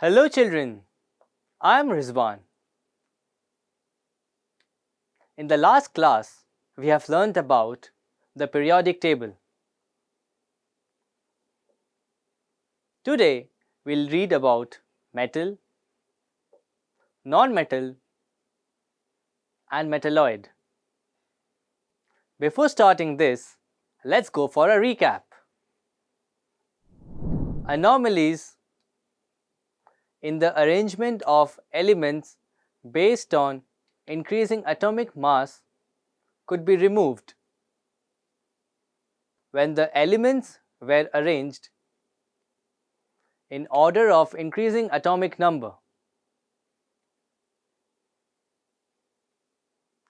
Hello children, I am Rizwan. In the last class, we have learnt about the periodic table. Today, we'll read about metal, non-metal and metalloid. Before starting this, let's go for a recap. Anomalies in the arrangement of elements based on increasing atomic mass could be removed when the elements were arranged in order of increasing atomic number.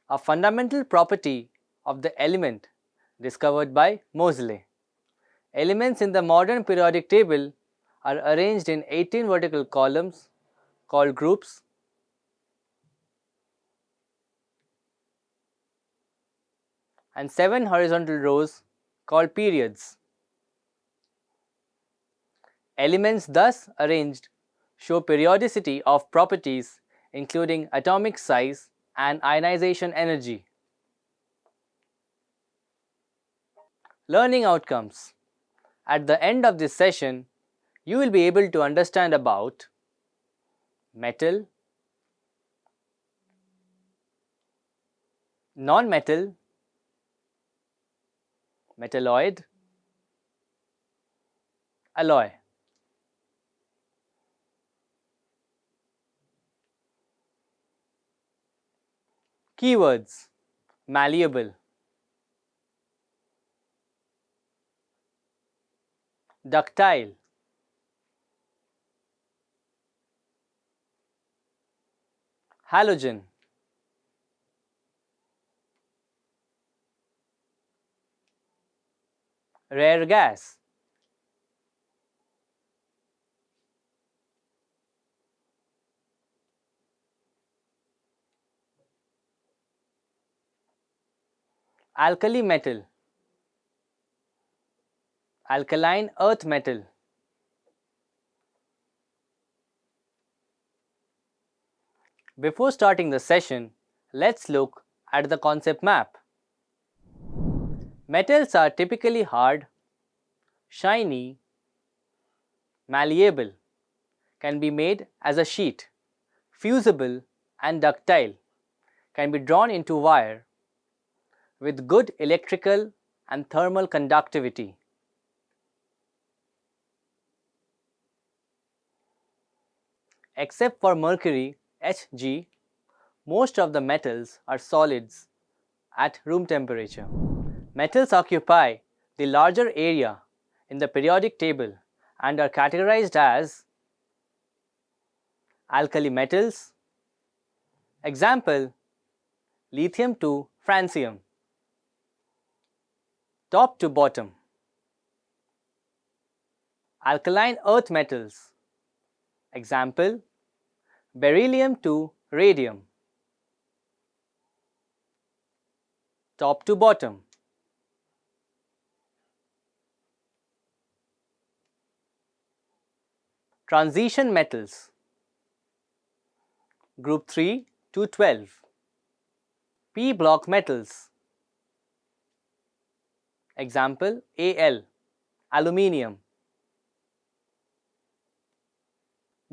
A fundamental property of the element discovered by Moseley. Elements in the modern periodic table are arranged in 18 vertical columns called groups and 7 horizontal rows called periods. Elements thus arranged show periodicity of properties including atomic size and ionization energy. Learning outcomes. At the end of this session, you will be able to understand about metal, non-metal, metalloid, alloy. Keywords: malleable, ductile, halogen, rare gas, alkali metal, alkaline earth metal, Before starting the session, let's look at the concept map. Metals are typically hard, shiny, malleable, can be made as a sheet, fusible and ductile, can be drawn into wire with good electrical and thermal conductivity. Except for mercury, Hg, most of the metals are solids at room temperature. Metals occupy the larger area in the periodic table and are categorized as alkali metals. Example: lithium to francium, top to bottom. Alkaline earth metals. Example: beryllium to radium, top to bottom. Transition metals. Group 3 to 12. P block metals. Example: Al, aluminium.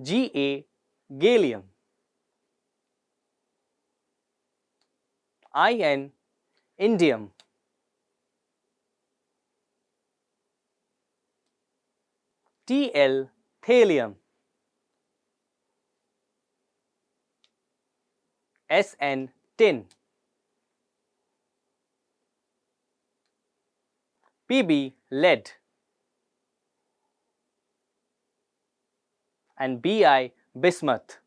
Ga, gallium. In, indium. Tl, thallium. Sn, tin. Pb, lead. And Bi, bismuth.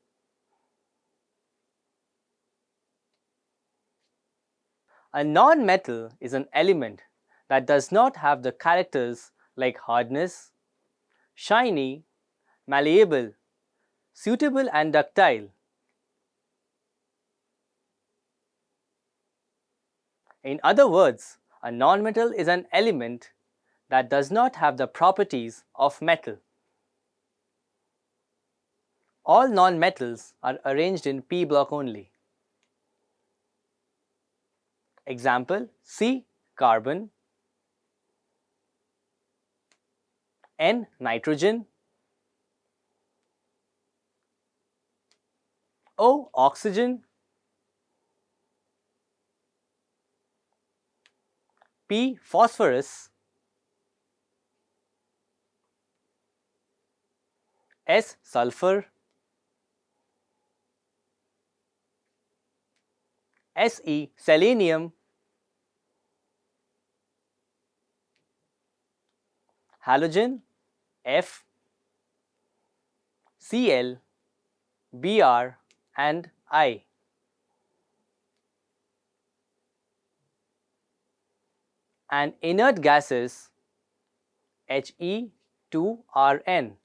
A non-metal is an element that does not have the characters like hardness, shiny, malleable, suitable and ductile. In other words, a non-metal is an element that does not have the properties of metal. All non-metals are arranged in p block only. Example: C carbon, N nitrogen, O oxygen, P phosphorus, S sulfur, Se selenium, halogen, F, Cl, Br and I. And inert gases He2Rn.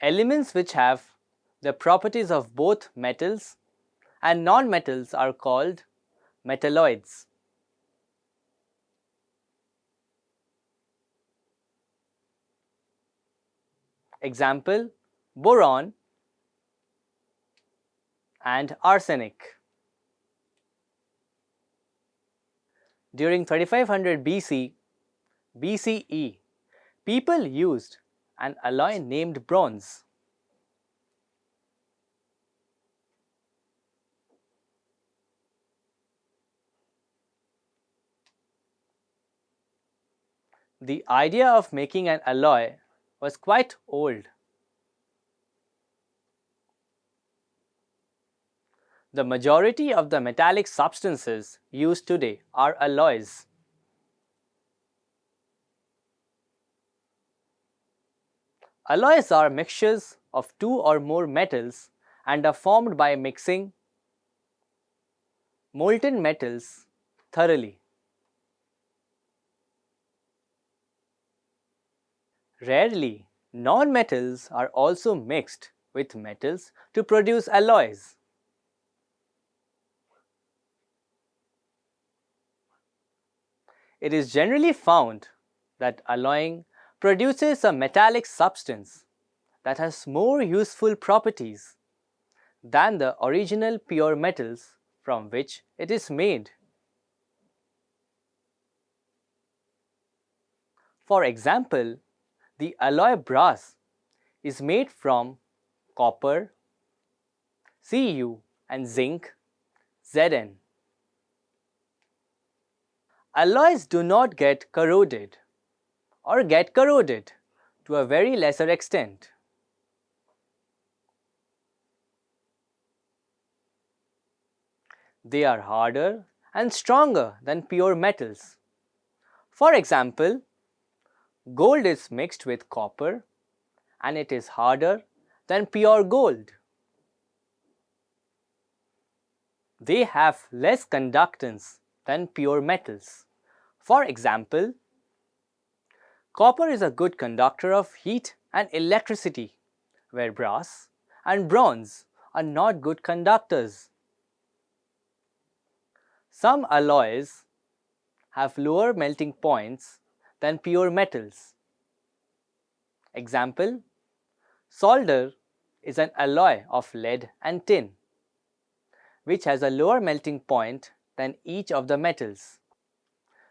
Elements which have the properties of both metals and non-metals are called metalloids. Example: boron and arsenic. During 3500 BCE, people used an alloy named bronze. The idea of making an alloy was quite old. The majority of the metallic substances used today are alloys. Alloys are mixtures of two or more metals and are formed by mixing molten metals thoroughly. Rarely, non-metals are also mixed with metals to produce alloys. It is generally found that alloying produces a metallic substance that has more useful properties than the original pure metals from which it is made. For example, the alloy brass is made from copper, Cu, and zinc, Zn. Alloys do not get corroded or get corroded to a very lesser extent. They are harder and stronger than pure metals. For example, gold is mixed with copper and it is harder than pure gold. They have less conductance than pure metals. For example, copper is a good conductor of heat and electricity, where brass and bronze are not good conductors. Some alloys have lower melting points than pure metals. Example: solder is an alloy of lead and tin, which has a lower melting point than each of the metals.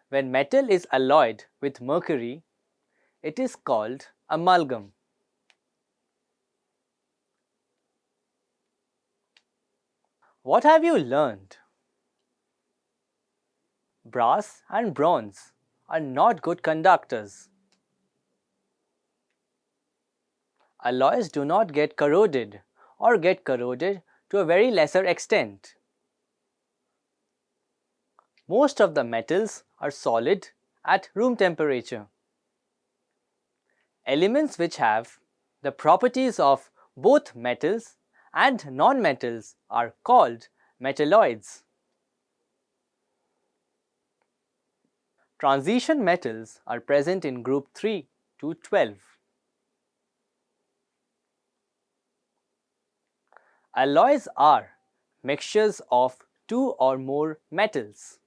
When metal is alloyed with mercury, it is called amalgam. What have you learned? Brass and bronze are not good conductors. Alloys do not get corroded or get corroded to a very lesser extent. Most of the metals are solid at room temperature. Elements which have the properties of both metals and non-metals are called metalloids. Transition metals are present in group 3 to 12. Alloys are mixtures of two or more metals.